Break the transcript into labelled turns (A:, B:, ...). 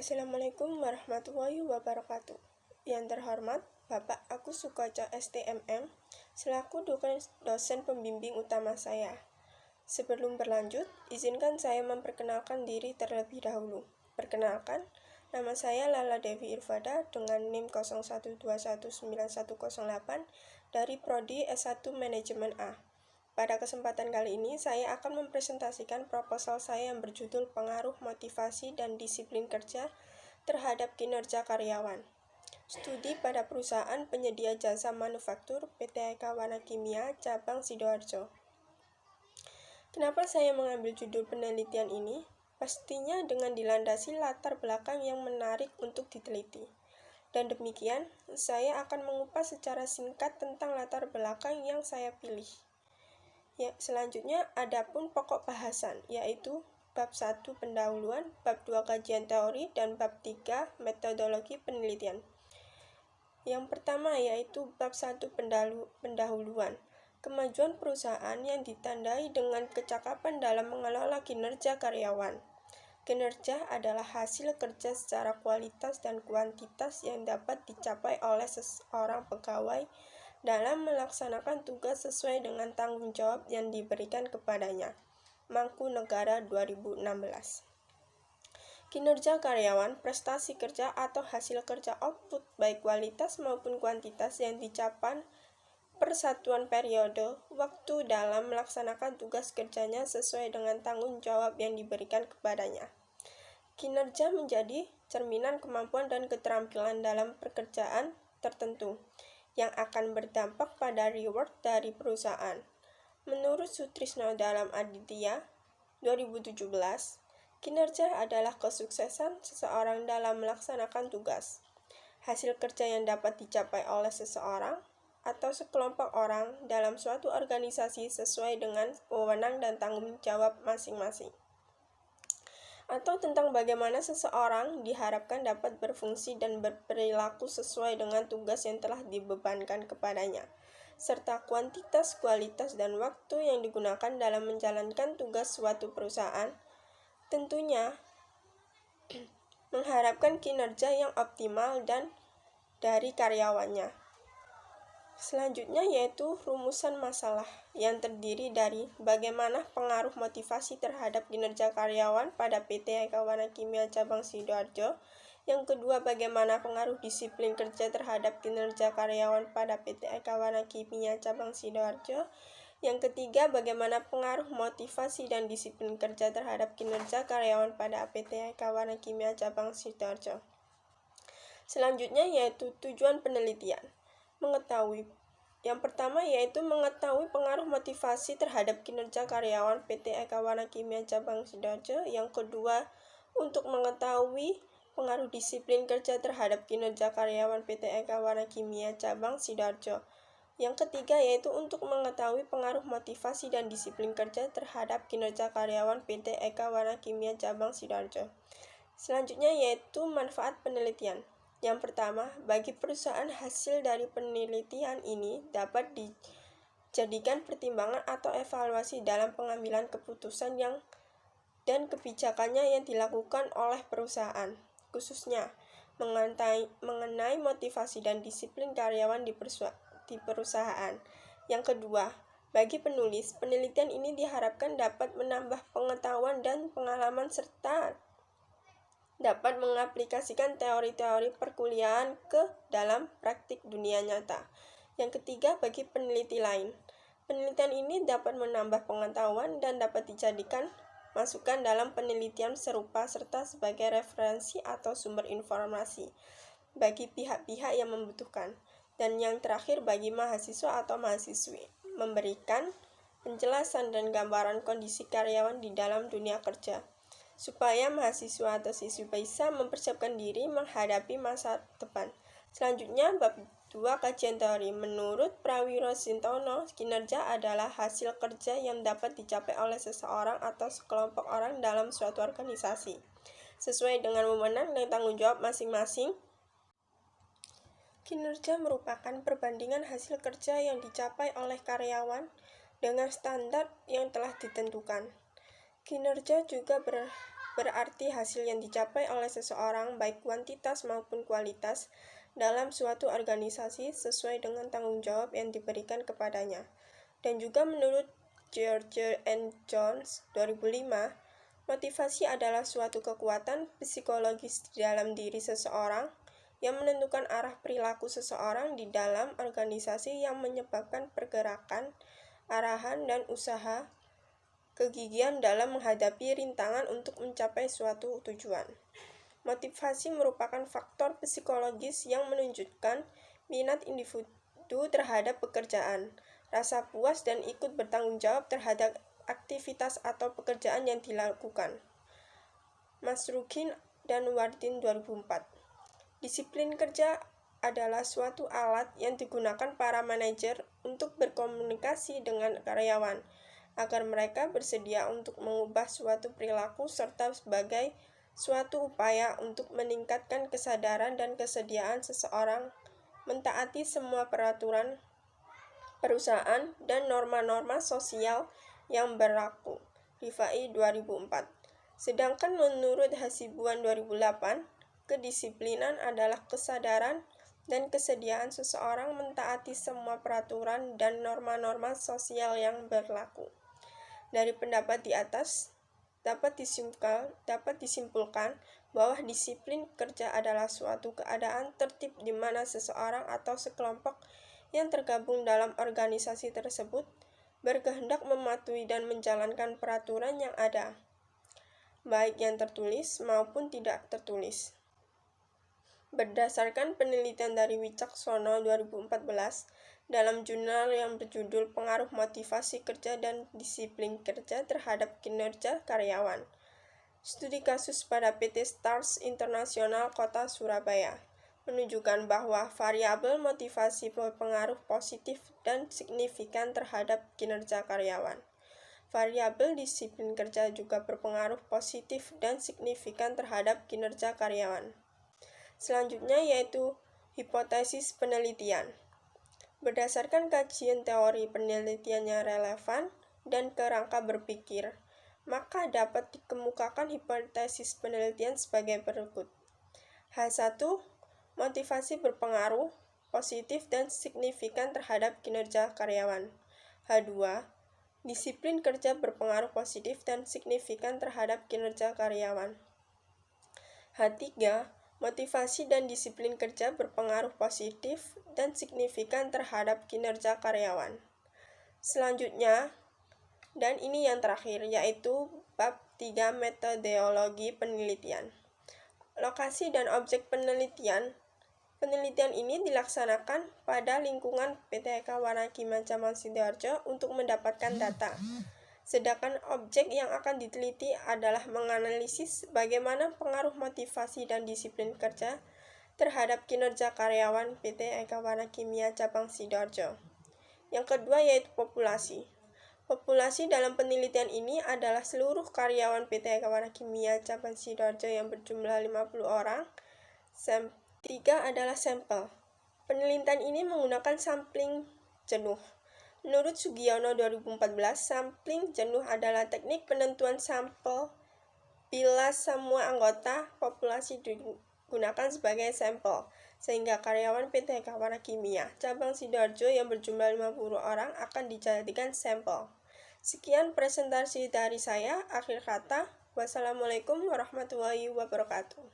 A: Assalamualaikum warahmatullahi wabarakatuh. Yang terhormat, Bapak Agus Sukoco STMM, selaku dosen pembimbing utama saya. Sebelum berlanjut, izinkan saya memperkenalkan diri terlebih dahulu. Perkenalkan, nama saya Lala Dewi Irfada dengan NIM 01219108 dari Prodi S1 Manajemen A. Pada kesempatan kali ini, saya akan mempresentasikan proposal saya yang berjudul Pengaruh Motivasi dan Disiplin Kerja terhadap Kinerja Karyawan. Studi pada perusahaan penyedia jasa manufaktur PT Eka Wana Kimia Cabang Sidoarjo. Kenapa saya mengambil judul penelitian ini? Pastinya dengan dilandasi latar belakang yang menarik untuk diteliti. Dan demikian, saya akan mengupas secara singkat tentang latar belakang yang saya pilih. Selanjutnya, adapun pokok bahasan, yaitu bab 1 pendahuluan, bab 2 kajian teori, dan bab 3 metodologi penelitian. Yang pertama yaitu bab 1 pendahuluan, kemajuan perusahaan yang ditandai dengan kecakapan dalam mengelola kinerja karyawan. Kinerja adalah hasil kerja secara kualitas dan kuantitas yang dapat dicapai oleh seorang pegawai dalam melaksanakan tugas sesuai dengan tanggung jawab yang diberikan kepadanya. Mangkunegara 2016. Kinerja karyawan, prestasi kerja atau hasil kerja output baik kualitas maupun kuantitas yang dicapai per satuan periode waktu dalam melaksanakan tugas kerjanya sesuai dengan tanggung jawab yang diberikan kepadanya. Kinerja menjadi cerminan kemampuan dan keterampilan dalam pekerjaan tertentu yang akan berdampak pada reward dari perusahaan. Menurut Sutrisno dalam Aditya 2017, kinerja adalah kesuksesan seseorang dalam melaksanakan tugas. Hasil kerja yang dapat dicapai oleh seseorang atau sekelompok orang dalam suatu organisasi sesuai dengan wewenang dan tanggung jawab masing-masing. Atau tentang bagaimana seseorang diharapkan dapat berfungsi dan berperilaku sesuai dengan tugas yang telah dibebankan kepadanya, serta kuantitas, kualitas, dan waktu yang digunakan dalam menjalankan tugas suatu perusahaan. Tentunya, mengharapkan kinerja yang optimal dan dari karyawannya. Selanjutnya yaitu rumusan masalah yang terdiri dari bagaimana pengaruh motivasi terhadap kinerja karyawan pada PT Eka Wana Kimia Cabang Sidoarjo. Yang kedua, bagaimana pengaruh disiplin kerja terhadap kinerja karyawan pada PT Eka Wana Kimia Cabang Sidoarjo. Yang ketiga, bagaimana pengaruh motivasi dan disiplin kerja terhadap kinerja karyawan pada PT Eka Wana Kimia Cabang Sidoarjo. Selanjutnya yaitu tujuan penelitian. Yang pertama yaitu mengetahui pengaruh motivasi terhadap kinerja karyawan PT Eka Wana Kimia Cabang Sidoarjo. Yang kedua, untuk mengetahui pengaruh disiplin kerja terhadap kinerja karyawan PT Eka Wana Kimia Cabang Sidoarjo. Yang ketiga yaitu untuk mengetahui pengaruh motivasi dan disiplin kerja terhadap kinerja karyawan PT Eka Wana Kimia Cabang Sidoarjo. Selanjutnya yaitu manfaat penelitian. Yang pertama, bagi perusahaan hasil dari penelitian ini dapat dijadikan pertimbangan atau evaluasi dalam pengambilan keputusan dan kebijakannya yang dilakukan oleh perusahaan, khususnya mengenai motivasi dan disiplin karyawan di perusahaan. Yang kedua, bagi penulis, penelitian ini diharapkan dapat menambah pengetahuan dan pengalaman serta dapat mengaplikasikan teori-teori perkuliahan ke dalam praktik dunia nyata. Yang ketiga, bagi peneliti lain, penelitian ini dapat menambah pengetahuan dan dapat dijadikan masukan dalam penelitian serupa serta sebagai referensi atau sumber informasi bagi pihak-pihak yang membutuhkan. Dan yang terakhir, bagi mahasiswa atau mahasiswi, memberikan penjelasan dan gambaran kondisi karyawan di dalam dunia kerja, supaya mahasiswa atau siswi bisa mempersiapkan diri menghadapi masa depan. Selanjutnya, bab 2 kajian teori. Menurut Prawiro Sintono, kinerja adalah hasil kerja yang dapat dicapai oleh seseorang atau sekelompok orang dalam suatu organisasi, sesuai dengan wewenang dan tanggung jawab masing-masing. Kinerja merupakan perbandingan hasil kerja yang dicapai oleh karyawan dengan standar yang telah ditentukan. Kinerja juga berarti hasil yang dicapai oleh seseorang baik kuantitas maupun kualitas dalam suatu organisasi sesuai dengan tanggung jawab yang diberikan kepadanya. Dan juga menurut George N. Jones 2005, motivasi adalah suatu kekuatan psikologis di dalam diri seseorang yang menentukan arah perilaku seseorang di dalam organisasi yang menyebabkan pergerakan, arahan, dan usaha kegigihan dalam menghadapi rintangan untuk mencapai suatu tujuan. Motivasi merupakan faktor psikologis yang menunjukkan minat individu terhadap pekerjaan, rasa puas dan ikut bertanggung jawab terhadap aktivitas atau pekerjaan yang dilakukan. Masrukin dan Wardin 2004. Disiplin kerja adalah suatu alat yang digunakan para manajer untuk berkomunikasi dengan karyawan, agar mereka bersedia untuk mengubah suatu perilaku serta sebagai suatu upaya untuk meningkatkan kesadaran dan kesediaan seseorang mentaati semua peraturan perusahaan dan norma-norma sosial yang berlaku. Rifai 2004. Sedangkan menurut Hasibuan 2008, kedisiplinan adalah kesadaran dan kesediaan seseorang mentaati semua peraturan dan norma-norma sosial yang berlaku. Dari pendapat di atas, dapat disimpulkan bahwa disiplin kerja adalah suatu keadaan tertib di mana seseorang atau sekelompok yang tergabung dalam organisasi tersebut berkehendak mematuhi dan menjalankan peraturan yang ada, baik yang tertulis maupun tidak tertulis. Berdasarkan penelitian dari Wicaksono 2014 dalam jurnal yang berjudul Pengaruh Motivasi Kerja dan Disiplin Kerja Terhadap Kinerja Karyawan, studi kasus pada PT Stars Internasional Kota Surabaya menunjukkan bahwa variabel motivasi berpengaruh positif dan signifikan terhadap kinerja karyawan. Variabel disiplin kerja juga berpengaruh positif dan signifikan terhadap kinerja karyawan. Selanjutnya yaitu hipotesis penelitian. Berdasarkan kajian teori penelitian yang relevan dan kerangka berpikir, maka dapat dikemukakan hipotesis penelitian sebagai berikut. H1. Motivasi berpengaruh positif dan signifikan terhadap kinerja karyawan. H2. Disiplin kerja berpengaruh positif dan signifikan terhadap kinerja karyawan. H3. Motivasi dan disiplin kerja berpengaruh positif dan signifikan terhadap kinerja karyawan. Selanjutnya, dan ini yang terakhir, yaitu bab 3 metodologi penelitian. Lokasi dan objek penelitian. Penelitian ini dilaksanakan pada lingkungan PT Eka Warna Kimia Cabang Sidoarjo untuk mendapatkan data. Sedangkan objek yang akan diteliti adalah menganalisis bagaimana pengaruh motivasi dan disiplin kerja terhadap kinerja karyawan PT Eka Warna Kimia Cabang Sidoarjo. Yang kedua yaitu populasi. Populasi dalam penelitian ini adalah seluruh karyawan PT Eka Warna Kimia Cabang Sidoarjo yang berjumlah 50 orang. 3 adalah sampel. Penelitian ini menggunakan sampling jenuh. Menurut Sugiono 2014, sampling jenuh adalah teknik penentuan sampel bila semua anggota populasi digunakan sebagai sampel, sehingga karyawan PT Eka Warna Kimia Cabang Sidoarjo yang berjumlah 50 orang akan dijadikan sampel. Sekian presentasi dari saya, akhir kata, wassalamualaikum warahmatullahi wabarakatuh.